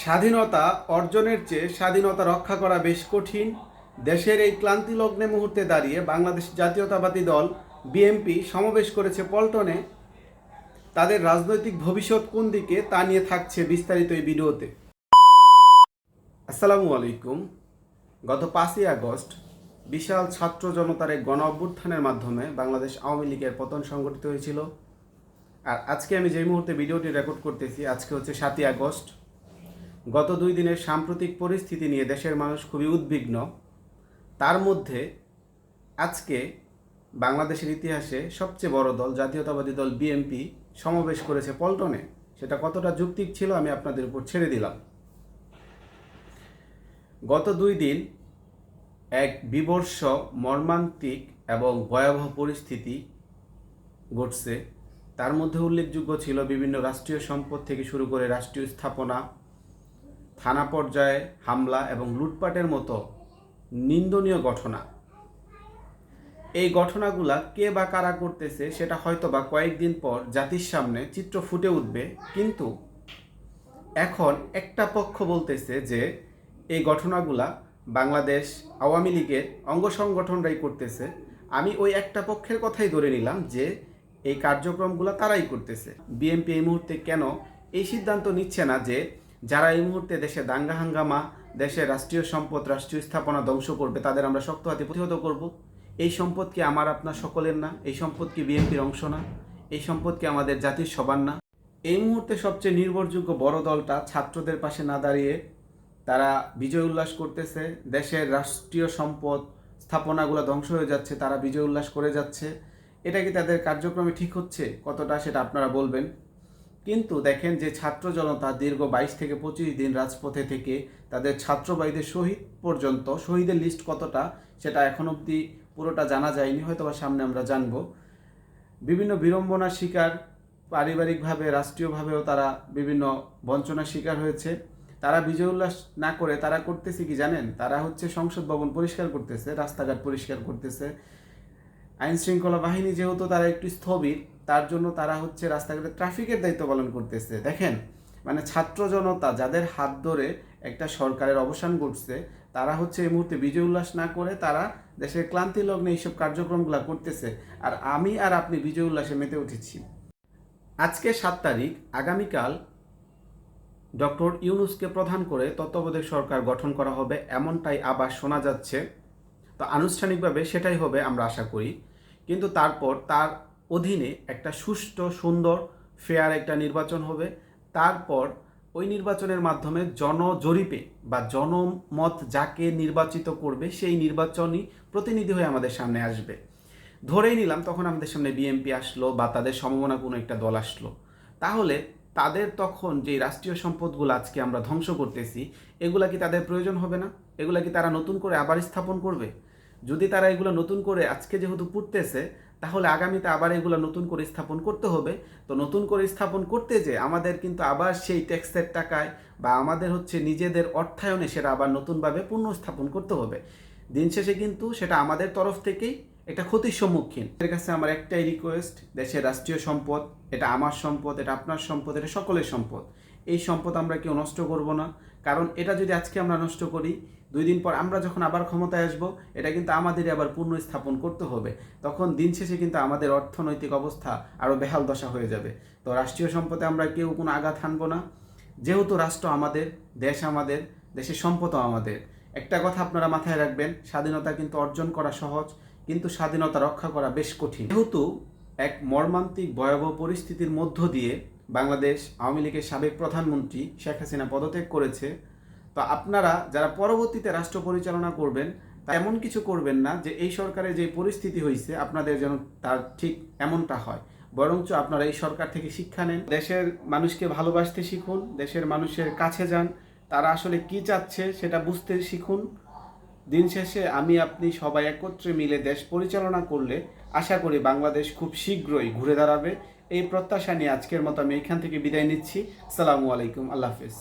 স্বাধীনতা অর্জনের চেয়ে স্বাধীনতা রক্ষা করা বেশ কঠিন। দেশের এই ক্লান্তি লগ্নে মুহূর্তে দাঁড়িয়ে বাংলাদেশ জাতীয়তাবাদী দল বিএনপি সমাবেশ করেছে পল্টনে। তাদের রাজনৈতিক ভবিষ্যৎ কোন দিকে তা নিয়ে থাকছে বিস্তারিত এই ভিডিওতে। আসসালামু আলাইকুম। গত 5ই আগস্ট বিশাল ছাত্র জনতার এক গণ অভ্যুত্থানের মাধ্যমে বাংলাদেশ আওয়ামী লীগের পতন সংঘটিত হয়েছিল। আর আজকে আমি যেই মুহূর্তে ভিডিওটি রেকর্ড করতেছি, আজকে হচ্ছে 7ই আগস্ট। গত 2 দিনের সাম্প্রতিক পরিস্থিতি নিয়ে দেশের মানুষ খুবই উদ্বিগ্ন। তার মধ্যে আজকে বাংলাদেশের ইতিহাসে সবচেয়ে বড় দল জাতীয়তাবাদী দল বিএনপি সমাবেশ করেছে পল্টনে। সেটা কতটা যৌক্তিক ছিল আমি আপনাদের উপর ছেড়ে দিলাম। গত 2 দিন এক বিভৎস, মর্মান্তিক এবং ভয়াবহ পরিস্থিতি ঘটছে। তার মধ্যে উল্লেখযোগ্য ছিল বিভিন্ন রাষ্ট্রীয় সম্পদ থেকে শুরু করে রাষ্ট্রীয় স্থাপনা, থানা পর্যায়ে হামলা এবং লুটপাটের মতো নিন্দনীয় ঘটনা। এই ঘটনাগুলা কে বা কারা করতেছে সেটা হয়তো বা কয়েকদিন পর জাতির সামনে চিত্র ফুটে উঠবে। কিন্তু এখন একটা পক্ষ বলতেছে যে এই ঘটনাগুলা বাংলাদেশ আওয়ামী লীগের অঙ্গ সংগঠনরাই করতেছে। আমি ওই একটা পক্ষের কথাই ধরে নিলাম যে এই কার্যক্রমগুলো তারাই করতেছে। বিএনপি এই মুহূর্তে কেন এই সিদ্ধান্ত নিচ্ছে না যে যারা এই মুহূর্তে দেশে দাঙ্গা হাঙ্গামা, দেশের রাষ্ট্রীয় সম্পদ, রাষ্ট্রীয় স্থাপনা ধ্বংস করবে তাদের আমরা শক্ত হাতে প্রতিহত করব। এই সম্পদ কি আমার আপনার সকলের না? এই সম্পদ কি বিএনপির অংশ না? এই সম্পদ কি আমাদের জাতির সবার না? এই মুহূর্তে সবচেয়ে নির্ভরযোগ্য বড় দলটা ছাত্রদের পাশে না দাঁড়িয়ে তারা বিজয় উল্লাস করতেছে। দেশের রাষ্ট্রীয় সম্পদ স্থাপনাগুলো ধ্বংস হয়ে যাচ্ছে, তারা বিজয় উল্লাস করে যাচ্ছে। এটা কি তাদের কার্যক্রমে ঠিক হচ্ছে? কতটা সেটা আপনারা বলবেন। কিন্তু দেখেন যে ছাত্র জনতা দীর্ঘ 22 থেকে 25 দিন রাজপথে থেকে তাদের ছাত্রবাহীদের শহীদ পর্যন্ত, শহীদের লিস্ট কতটা সেটা এখন অবধি পুরোটা জানা যায়নি, হয়তো বা সামনে আমরা জানব। বিভিন্ন বিড়ম্বনার শিকার, পারিবারিকভাবে রাষ্ট্রীয়ভাবেও তারা বিভিন্ন বঞ্চনার শিকার হয়েছে। তারা বিজয় উল্লাস না করে তারা করতেছে কি জানেন? তারা হচ্ছে সংসদ ভবন পরিষ্কার করতেছে, রাস্তাঘাট পরিষ্কার করতেছে। আইন শৃঙ্খলা বাহিনী যেহেতু তারা একটু স্থবির, তার জন্য তারা হচ্ছে রাস্তাঘাটে ট্রাফিকের দায়িত্ব পালন করতেছে। দেখেন, মানে ছাত্র জনতা যাদের হাত ধরে একটা সরকারের অবসান ঘটছে, তারা হচ্ছে এই মুহূর্তে বিজয় উল্লাস না করে তারা দেশের ক্লান্তি লগ্নে এইসব কার্যক্রমগুলো করতেছে। আর আমি আর আপনি বিজয় উল্লাসে মেতে উঠেছি। আজকে 7 তারিখ, আগামীকাল ডক্টর ইউনূসকে প্রধান করে তত্ত্বাবধায়ক সরকার গঠন করা হবে, এমনটাই আবার শোনা যাচ্ছে। তো আনুষ্ঠানিকভাবে সেটাই হবে আমরা আশা করি। কিন্তু তারপর তার অধীনে একটা সুষ্ঠু, সুন্দর, ফেয়ার একটা নির্বাচন হবে। তারপর ওই নির্বাচনের মাধ্যমে জনজরিপে বা জনমত যাকে নির্বাচিত করবে সেই নির্বাচনী প্রতিনিধি হয়ে আমাদের সামনে আসবে। ধরেই নিলাম তখন আমাদের সামনে বিএনপি আসলো বা তাদের সমমনা কোনো একটা দল আসলো, তাহলে তাদের তখন যে রাষ্ট্রীয় সম্পদগুলো আজকে আমরা ধ্বংস করতেছি, এগুলা কি তাদের প্রয়োজন হবে না? এগুলা কি তারা নতুন করে আবার স্থাপন করবে? যদি তারা এগুলো নতুন করে আজকে যেহেতু পুড়তেছে, তাহলে আগামীতে আবার এগুলো নতুন করে স্থাপন করতে হবে। তো নতুন করে স্থাপন করতে যে আমাদের কিন্তু আবার সেই ট্যাক্সের টাকায় বা আমাদের হচ্ছে নিজেদের অর্থায়নে সেটা আবার নতুনভাবে পুনঃস্থাপন করতে হবে। দিন শেষে কিন্তু সেটা আমাদের তরফ থেকেই একটা ক্ষতির সম্মুখীন। এর কাছে আমার একটাই রিকোয়েস্ট, দেশের রাষ্ট্রীয় সম্পদ, এটা আমার সম্পদ, এটা আপনার সম্পদ, এটা সকলের সম্পদ। এই সম্পদ আমরা কেউ নষ্ট করব না। কারণ এটা যদি আজকে আমরা নষ্ট করি, 2 দিন পর আমরা যখন আবার ক্ষমতায় আসব, এটা কিন্তু আমাদেরই আবার পুনঃস্থাপন করতে হবে। তখন দিন শেষে কিন্তু আমাদের অর্থনৈতিক অবস্থা আরও বেহাল দশা হয়ে যাবে। তো রাষ্ট্রীয় সম্পদে আমরা কেউ কোনো আঘাত হানব না। যেহেতু রাষ্ট্র আমাদের, দেশ আমাদের, দেশের সম্পদও আমাদের। একটা কথা আপনারা মাথায় রাখবেন, স্বাধীনতা কিন্তু অর্জন করা সহজ, কিন্তু স্বাধীনতা রক্ষা করা বেশ কঠিন। যেহেতু এক মর্মান্তিক ভয়াবহ পরিস্থিতির মধ্য দিয়ে বাংলাদেশ আওয়ামী লীগের সাবেক প্রধানমন্ত্রী শেখ হাসিনা পদত্যাগ করেছে, তো আপনারা যারা পরবর্তীতে রাষ্ট্র পরিচালনা করবেন, তা এমন কিছু করবেন না যে এই সরকারের যে পরিস্থিতি হয়েছে আপনাদের যেন তার ঠিক এমনটা হয়। বরঞ্চ আপনারা এই সরকার থেকে শিক্ষা নেন, দেশের মানুষকে ভালোবাসতে শিখুন, দেশের মানুষের কাছে যান, তারা আসলে কি চাচ্ছে সেটা বুঝতে শিখুন। দিন শেষে আমি আপনি সবাই একত্রে মিলে দেশ পরিচালনা করলে আশা করি বাংলাদেশ খুব শীঘ্রই ঘুরে দাঁড়াবে। এই প্রত্যাশা নিয়ে আজকের মতো আমি এখান থেকে বিদায় নিচ্ছি। আসসালামু আলাইকুম, আল্লাহ হাফেজ।